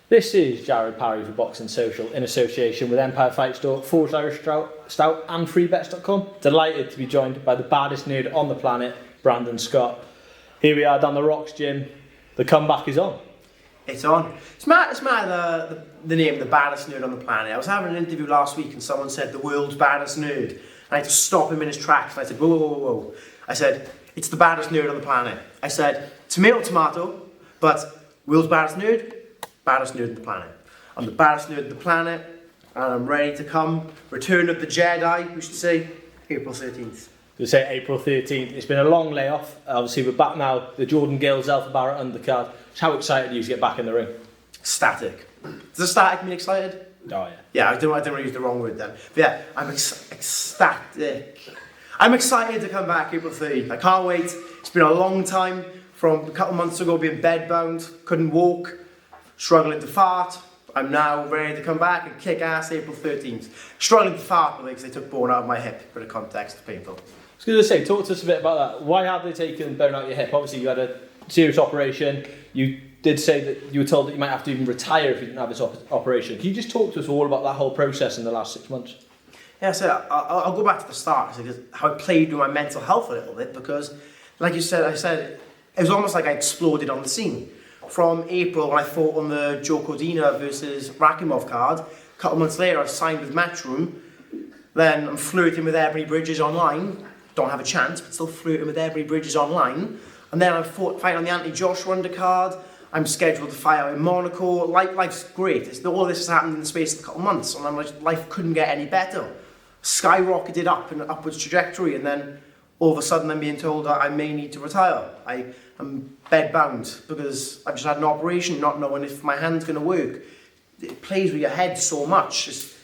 This is Jared Parry for Boxing Social in association with Empire Fight Store, Forged Irish Stout and freebets.com. Delighted to be joined by the baddest nerd on the planet, Brandon Scott. Here we are down the rocks, Jim. The comeback is on. It's on. It's mad the name, the baddest nerd on the planet. I was having an interview last week and someone said the world's baddest nerd. And I had to stop him in his tracks and I said, whoa. I said, it's the baddest nerd on the planet. I said, tomato, but world's baddest nerd on the planet. I'm the baddest nerd on the planet and I'm ready to come. Return of the Jedi, we should say, April 13th. You say April 13th. It's been a long layoff. Obviously, we're back now. The Jordan Gills, Alpha Barrett Undercard. How excited are you to get back in the ring? Static. Does static mean excited? Oh, yeah. Yeah, I don't want to use the wrong word then. But yeah, I'm ecstatic. I'm excited to come back April 13th. I can't wait. It's been a long time from a couple of months ago being bedbound, couldn't walk, struggling to fart. I'm now ready to come back and kick ass April 13th. Struggling to fart because they took bone out of my hip. For the context, it's painful. I was going to say, talk to us a bit about that. Why have they taken bone out your hip? Obviously, you had a serious operation. You did say that you were told that you might have to even retire if you didn't have this operation. Can you just talk to us all about that whole process in the last 6 months? Yeah, so I'll go back to the start, because how it played with my mental health a little bit, because, like you said, it was almost like I exploded on the scene. From April, when I fought on the Joe Cordina versus Rakimov card, a couple months later I signed with Matchroom, then I'm flirting with Ebanie Bridges online, don't have a chance, but still flirting with Ebanie Bridges online, and then I fight on the Anthony-Joshua undercard. I'm scheduled to fight out in Monaco. Life's great. All this has happened in the space of a couple of months, and I'm like, life couldn't get any better. Skyrocketed up in an upwards trajectory, and then all of a sudden I'm being told that I may need to retire. I'm bedbound because I've just had an operation, not knowing if my hand's going to work. It plays with your head so much. It's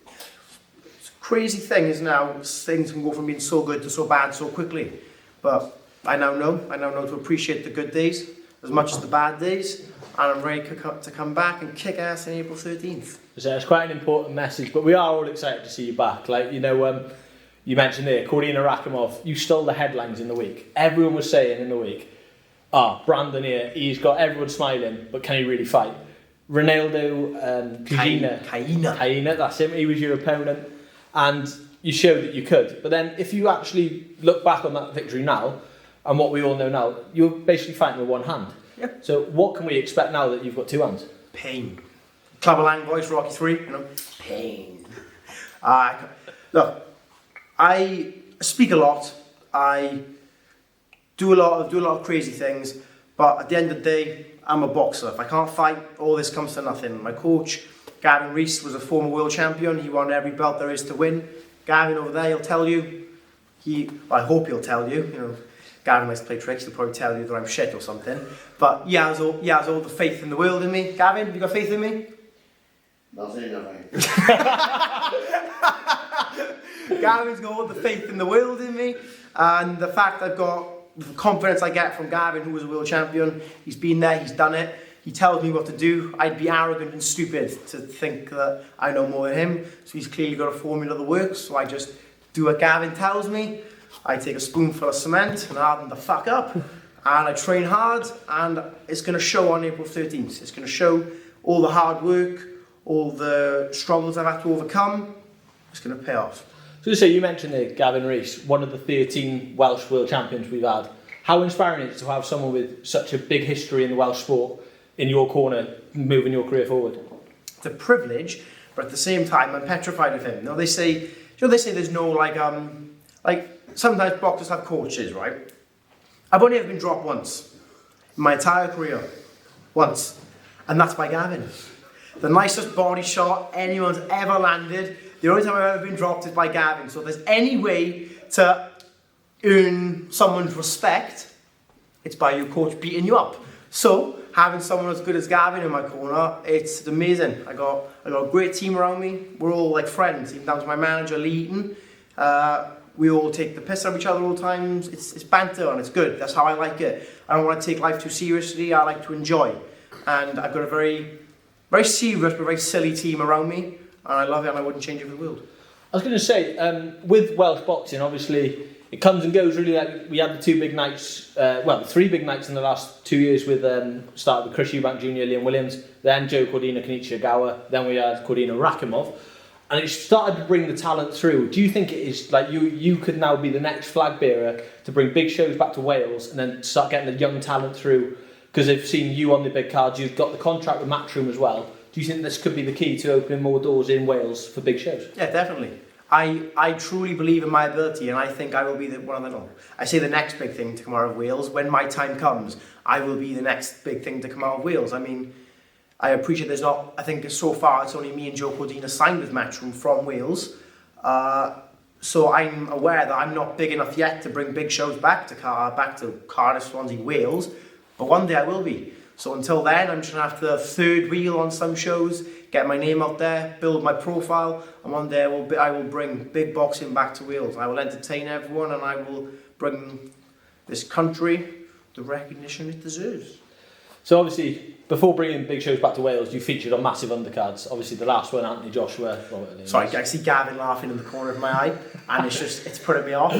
a crazy thing is now things can go from being so good to so bad so quickly. But I now know to appreciate the good days as much as the bad days, and I'm ready to come back and kick ass on April 13th. So it's quite an important message, but we are all excited to see you back. Like, you mentioned there, Cordina Rakimov, you stole the headlines in the week. Everyone was saying in the week, Brandon here, he's got everyone smiling, but can he really fight? Ronaldo Caína, that's him, he was your opponent, and you showed that you could. But then if you actually look back on that victory now, and what we all know now, you're basically fighting with one hand. Yep. So what can we expect now that you've got two hands? Pain. Clubber Lang voice, Rocky 3, pain. Look, I speak a lot, I do a lot of crazy things, but at the end of the day, I'm a boxer. If I can't fight, all this comes to nothing. My coach, Gavin Rees, was a former world champion. He won every belt there is to win. Gavin over there, he'll tell you, I hope he'll tell you, Gavin likes to play tricks, he'll probably tell you that I'm shit or something. But he has all the faith in the world in me. Gavin, have you got faith in me? Nothing. Gavin's got all the faith in the world in me, and the fact I've got the confidence I get from Gavin, who was a world champion, he's been there, he's done it, he tells me what to do. I'd be arrogant and stupid to think that I know more than him, so he's clearly got a formula that works, so I just do what Gavin tells me. I take a spoonful of cement and harden the fuck up, and I train hard, and it's going to show on April 13th. It's going to show all the hard work, all the struggles I've had to overcome. It's going to pay off. So you mentioned there, Gavin Rees, one of the 13 Welsh world champions we've had. How inspiring is it to have someone with such a big history in the Welsh sport in your corner, moving your career forward? It's a privilege, but at the same time, I'm petrified of him. They say there's no like sometimes boxers have coaches, right? I've only ever been dropped once in my entire career, once, and that's by Gavin. The nicest body shot anyone's ever landed. The only time I've ever been dropped is by Gavin. So if there's any way to earn someone's respect, it's by your coach beating you up. So having someone as good as Gavin in my corner, it's amazing. I got a great team around me. We're all like friends, even down to my manager, Lee Eaton. We all take the piss out of each other all the time. It's banter and it's good. That's how I like it. I don't want to take life too seriously. I like to enjoy. And I've got a very, very serious but very silly team around me. And I love it and I wouldn't change it for the world. I was going to say, with Welsh boxing, obviously, it comes and goes really. Like we had the 2 big nights, the 3 big nights in the last 2 years with started with Chris Eubank Jr., Liam Williams, then Joe Cordina, Kenichi Ogawa, then we had Cordina Rakimov, and it started to bring the talent through. Do you think it is like you could now be the next flag bearer to bring big shows back to Wales and then start getting the young talent through? Because they've seen you on the big cards, you've got the contract with Matchroom as well. Do you think this could be the key to opening more doors in Wales for big shows? Yeah, definitely. I truly believe in my ability, and I think I will be one of the. I say the next big thing to come out of Wales. When my time comes, I will be the next big thing to come out of Wales. I mean, I appreciate there's not. I think so far it's only me and Joe Cordina signed with Matchroom from Wales. So I'm aware that I'm not big enough yet to bring big shows back to Cardiff, Swansea, Wales. But one day I will be. So until then, I'm just going to have to third wheel on some shows, get my name out there, build my profile, and one day I will bring big boxing back to Wales. I will entertain everyone, and I will bring this country the recognition it deserves. So obviously, before bringing big shows back to Wales, you featured on massive undercards. Obviously, the last one, Anthony Joshua. Sorry, I see Gavin laughing in the corner of my eye, and it's putting me off.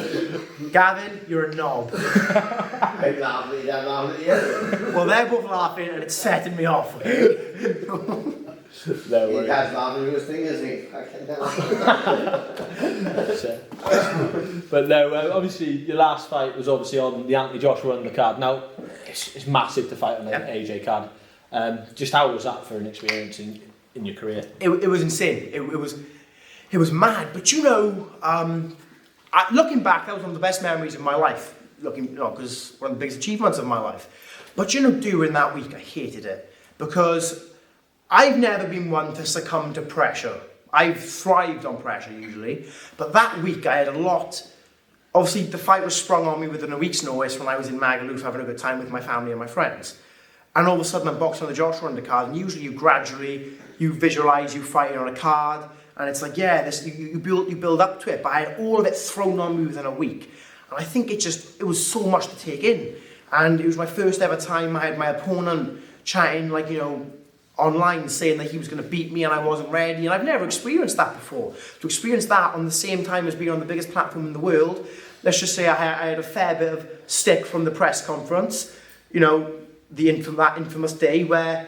Gavin, you're a knob. I'm laughing at you. Well, they're both laughing, and it's setting me off. No He worries. has laughing with his fingers, mate. I can't tell. But no, obviously your last fight was obviously on the Anthony Joshua undercard. Now it's massive to fight on an AJ card. Just how was that for an experience in your career? It was insane. It was mad. But looking back, that was one of the best memories of my life. Because one of the biggest achievements of my life. But during that week, I hated it because I've never been one to succumb to pressure. I've thrived on pressure usually, but that week I had a lot. Obviously, the fight was sprung on me within a week's notice when I was in Magaluf having a good time with my family and my friends. And all of a sudden I'm boxing on the Joshua undercard, and usually you visualise you fighting on a card, and it's like, you build up to it, but I had all of it thrown on me within a week. And I think it was so much to take in. And it was my first ever time I had my opponent chatting, online saying that he was going to beat me and I wasn't ready, and I've never experienced that before. To experience that on the same time as being on the biggest platform in the world, let's just say I had a fair bit of stick from the press conference, that infamous day where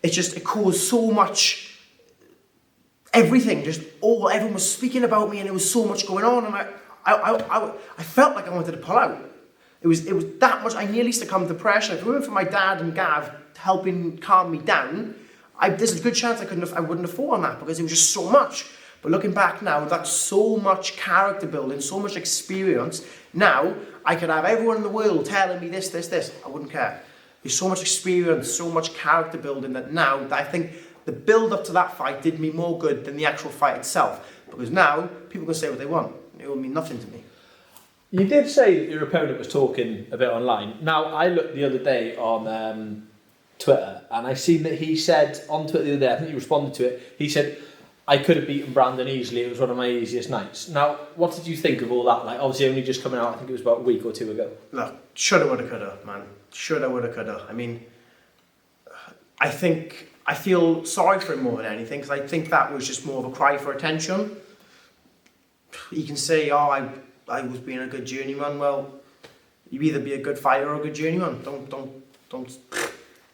it caused so much, everything, everyone was speaking about me and there was so much going on, and I felt like I wanted to pull out. It was that much. I nearly succumbed to pressure. If it weren't for my dad and Gav helping calm me down, there's a good chance I wouldn't have fought on that because it was just so much. But looking back now, that's so much character building, so much experience. Now I could have everyone in the world telling me this. I wouldn't care. There's so much experience, so much character building that now I think the build up to that fight did me more good than the actual fight itself. Because now people can say what they want. It will mean nothing to me. You did say that your opponent was talking a bit online. Now I looked the other day on Twitter, and I seen that he said on Twitter the other day, I think he responded to it, he said, I could have beaten Brandon easily, it was one of my easiest nights. Now, what did you think of all that? Obviously only just coming out, I think it was about a week or two ago. Look, shoulda, woulda, coulda, man. Shoulda, woulda, coulda. I mean, I feel sorry for him more than anything, because I think that was just more of a cry for attention. He can say, I was being a good journeyman. Well, you either be a good fighter or a good journeyman. Don't.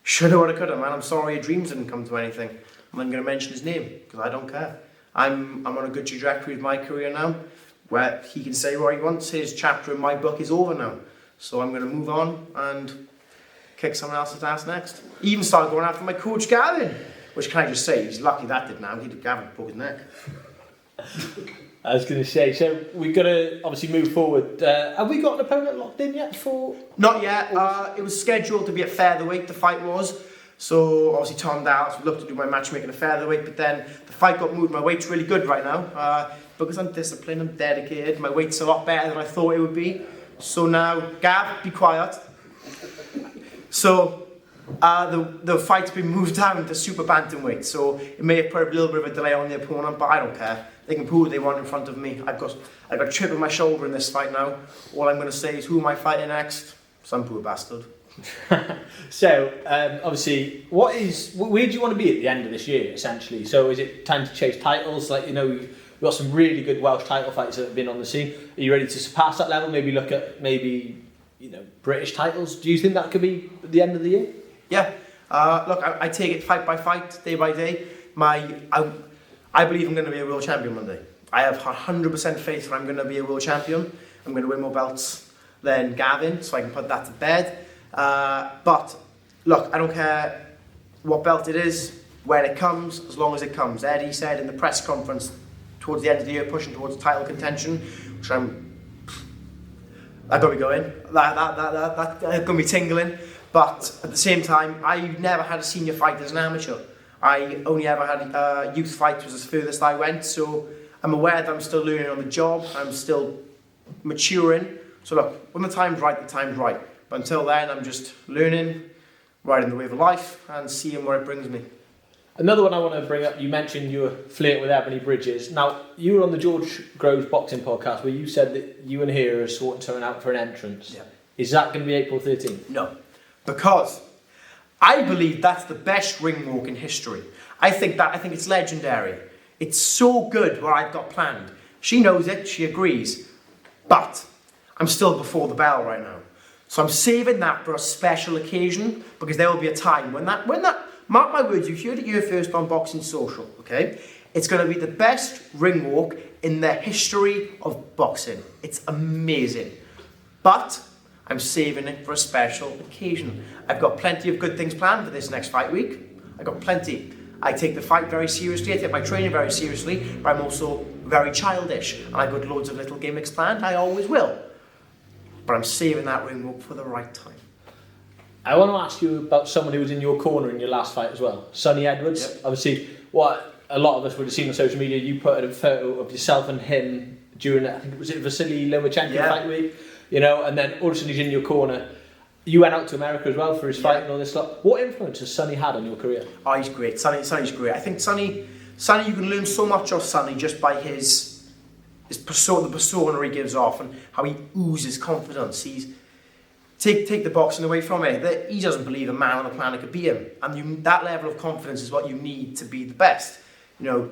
Shoulda, woulda, coulda, man. I'm sorry your dreams didn't come to anything. I'm not going to mention his name because I don't care. I'm on a good trajectory with my career now, where he can say what he wants. His chapter in my book is over now, so I'm going to move on and kick someone else's ass next. He even started going after my coach Gavin, which can I just say, he's lucky that did now. Gavin broke his neck. I was going to say, so we've got to obviously move forward. Have we got an opponent locked in yet for? Not yet. It was scheduled to be at featherweight, the fight was. So obviously Tom Dallas would love to do my matchmaking at featherweight, but then the fight got moved. My weight's really good right now. Because I'm disciplined, I'm dedicated, my weight's a lot better than I thought it would be. So now, Gav, be quiet. So the fight's been moved down to super bantamweight, so it may have put a little bit of a delay on the opponent, but I don't care. They can put who they want in front of me. I've got a chip on my shoulder in this fight now. All I'm going to say is, who am I fighting next? Some poor bastard. So, obviously, where do you want to be at the end of this year, essentially? So is it time to chase titles? We've got some really good Welsh title fights that have been on the scene. Are you ready to surpass that level? Maybe look at British titles. Do you think that could be at the end of the year? Yeah. Look, I take it fight by fight, day by day. I believe I'm going to be a world champion one day. I have 100% faith that I'm going to be a world champion. I'm going to win more belts than Gavin, so I can put that to bed. But look, I don't care what belt it is, when it comes, as long as it comes. Eddie said in the press conference towards the end of the year, pushing towards title contention, which I'm got to be going. That's going to be tingling. But at the same time, I never had a senior fight as an amateur. I only ever had youth fights, was the furthest I went. So I'm aware that I'm still learning on the job. I'm still maturing. So look, when the time's right, the time's right. But until then, I'm just learning, riding the wave of life, and seeing where it brings me. Another one I want to bring up, you mentioned you were flirting with Ebanie Bridges. Now, you were on the George Groves boxing podcast where you said that you and her are sorting something out for an entrance. Yeah. Is that going to be April 13th? No, because I believe that's the best ring walk in history. I think it's legendary. It's so good what I've got planned. She knows it, she agrees, but I'm still before the bell right now. So I'm saving that for a special occasion, because there will be a time when that, mark my words, you heard it here first on Boxing Social, okay? It's going to be the best ring walk in the history of boxing. It's amazing. But I'm saving it for a special occasion. I've got plenty of good things planned for this next fight week. I've got plenty. I take the fight very seriously, I take my training very seriously, but I'm also very childish, and I've got loads of little gimmicks planned. I always will. But I'm saving that ring walk for the right time. I want to ask you about someone who was in your corner in your last fight as well, Sonny Edwards. Yep. Obviously, what a lot of us would have seen on social media, you put a photo of yourself and him during, I think, was it Vasily Lomachenko fight week? You know, and then all of a sudden he's in your corner. You went out to America as well for his fight and all this stuff. What influence has Sonny had on your career? Oh, he's great. Sonny's great. I think Sonny, you can learn so much of Sonny just by his persona, the persona he gives off, and how he oozes confidence. Take the boxing away from it. He doesn't believe a man on the planet could beat him, and that level of confidence is what you need to be the best. You know,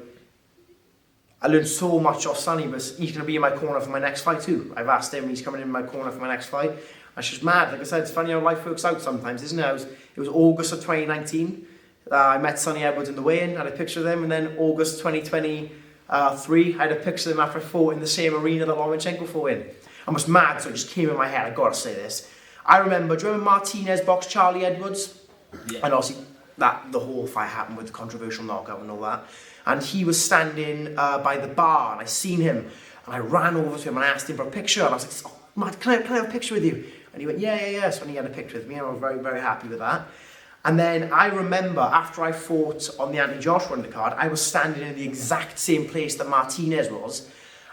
I learned so much off Sonny, but he's going to be in my corner for my next fight too. I've asked him, he's coming in my corner for my next fight. That's just mad. Like I said, it's funny how life works out sometimes, isn't it? It was August of 2019. I met Sonny Edwards in the weigh-in, had a picture of him, and then August 2023, I had a picture of him after I fought in the same arena that Lomachenko fought in. I was mad, so it just came in my head. I got to say this. Do you remember Martinez boxed Charlie Edwards? Yeah. And obviously, the whole fight happened with the controversial knockout and all that. And he was standing by the bar, and I seen him, and I ran over to him and I asked him for a picture, and I was like, "Oh, Matt, can I have a picture with you?" And he went, yeah. So he had a picture with me, and I was very, very happy with that. And then I remember after I fought on the anti-Joshua undercard, I was standing in the exact same place that Martinez was,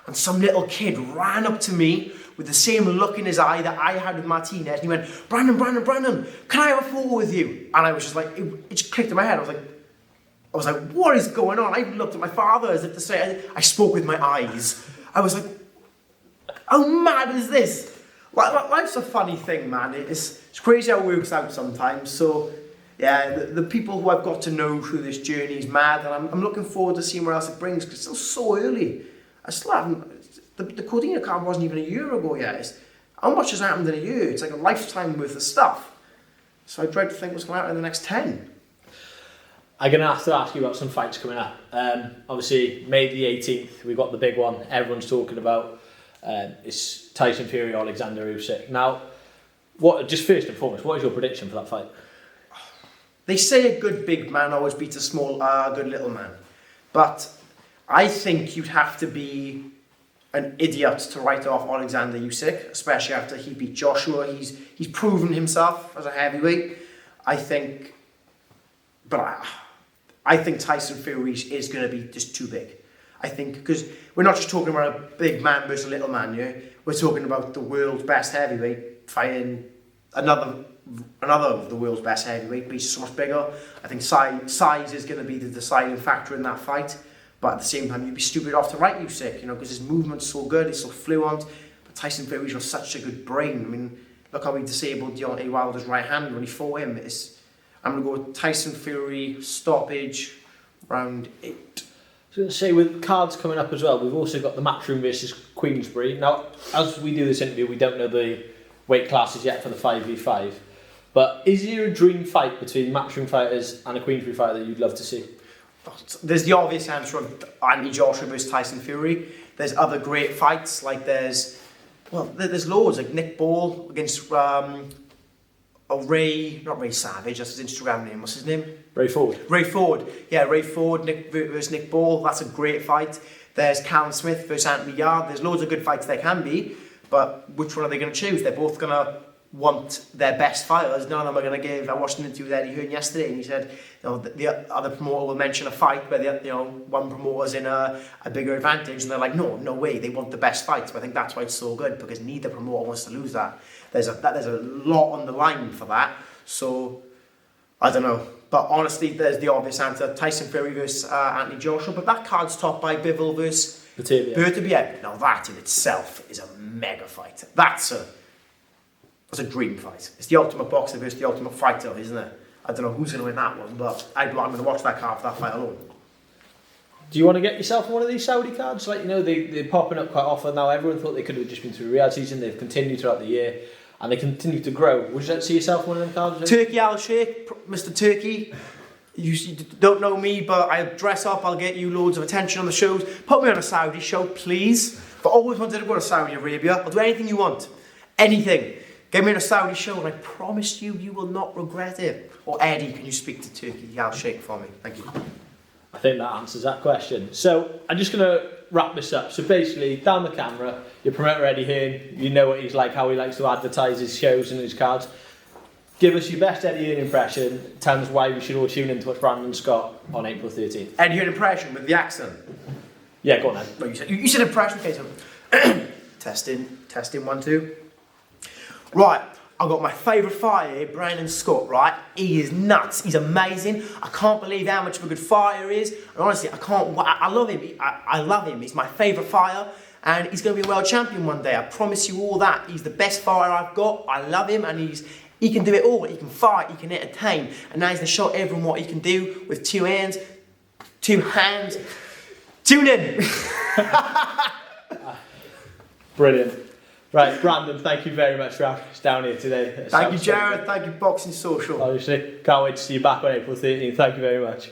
and some little kid ran up to me with the same look in his eye that I had with Martinez, and he went, Brandon, can I have a photo with you? And I was just like, it just clicked in my head. I was like, what is going on? I even looked at my father as if to say, I spoke with my eyes. I was like, how mad is this? Life's a funny thing, man. It's crazy how it works out sometimes. So, yeah, the people who I've got to know through this journey is mad, and I'm looking forward to seeing where else it brings, because it's still so early. I still haven't... The Cordina card wasn't even a year ago yet. How much has happened in a year? It's like a lifetime worth of stuff. So I dread to think what's going to happen in the next 10. I'm going to have to ask you about some fights coming up. Obviously, May the 18th, we've got the big one everyone's talking about. It's Tyson Fury, Oleksandr Usyk. Now, just first and foremost, what is your prediction for that fight? They say a good big man always beats a good little man. But I think you'd have to be an idiot to write off Oleksandr Usyk, especially after he beat Joshua. He's proven himself as a heavyweight. I think Tyson Fury is going to be just too big. I think, because we're not just talking about a big man versus a little man, yeah? We're talking about the world's best heavyweight fighting another of the world's best heavyweight, but he's so much bigger. I think size is going to be the deciding factor in that fight. But at the same time, you'd be stupid off to write Usyk, because his movement's so good, he's so fluent. But Tyson Fury's got such a good brain. I mean, look how he disabled Deontay Wilder's right hand when he fought him. I'm going to go with Tyson Fury, stoppage, round 8. was going to say, with cards coming up as well, we've also got the Matchroom versus Queensberry. Now, as we do this interview, we don't know the weight classes yet for the 5v5. But is there a dream fight between Matchroom fighters and a Queensberry fighter that you'd love to see? There's the obvious answer of Anthony Joshua versus Tyson Fury. There's other great fights, like there's loads, like Nick Ball against Ray, not Ray Savage, that's his Instagram name, what's his name? Ray Ford. Ray Ford, yeah, Ray Ford versus Nick Ball, that's a great fight. There's Callum Smith versus Anthony Yard, there's loads of good fights there can be, but which one are they going to choose? They're both going to want their best fighters, none of them are going to give. I watched an interview with Eddie Hearn yesterday and he said, you know, the other promoter will mention a fight where one promoter's in a bigger advantage and they're like, no way, they want the best fights. But I think that's why it's so good, because neither promoter wants to lose that. There's a lot on the line for that, so I don't know. But honestly, there's the obvious answer, Tyson Fury versus Anthony Joshua, but that card's topped by Bivol versus Bertobiev. Now that in itself is a mega fight. That's a dream fight. It's the ultimate boxer versus the ultimate fighter, isn't it? I don't know who's going to win that one, but I'm going to watch that card for that fight alone. Do you want to get yourself one of these Saudi cards? Like, you know, they're popping up quite often now. Everyone thought they could have just been through Riyadh season. They've continued throughout the year, and they continue to grow. Would you like to see yourself one of them cards? Turkey Al Sheikh, Mr. Turkey. You don't know me, but I dress up. I'll get you loads of attention on the shows. Put me on a Saudi show, please. But I always wanted to go to Saudi Arabia. I'll do anything you want. Anything. Get me in a Saudi show and I promise you, you will not regret it. Or Eddie, can you speak to Turkey Al Sheikh for me? Thank you. I think that answers that question. So I'm just going to wrap this up. So basically, down the camera, your promoter Eddie Hearn, you know what he's like, how he likes to advertise his shows and his cards. Give us your best Eddie Hearn impression. Tell us why we should all tune in to watch Brandon Scott on April 13th. Eddie Hearn impression with the accent? Yeah, go on then. No, you said impression, okay, so testing 1, 2. Right, I've got my favourite fighter here, Brandon Scott, right? He is nuts, he's amazing. I can't believe how much of a good fighter he is. And honestly, I love him. I love him, he's my favourite fighter. And he's going to be a world champion one day. I promise you all that. He's the best fighter I've got. I love him and he can do it all. He can fight, he can entertain. And now he's going to show everyone what he can do with 2 hands, 2 hands. Tune in. Brilliant. Right, Brandon, thank you very much for having us down here today. Thank you, Jared. Thank you, Boxing Social. Obviously, can't wait to see you back on April 13th. Thank you very much.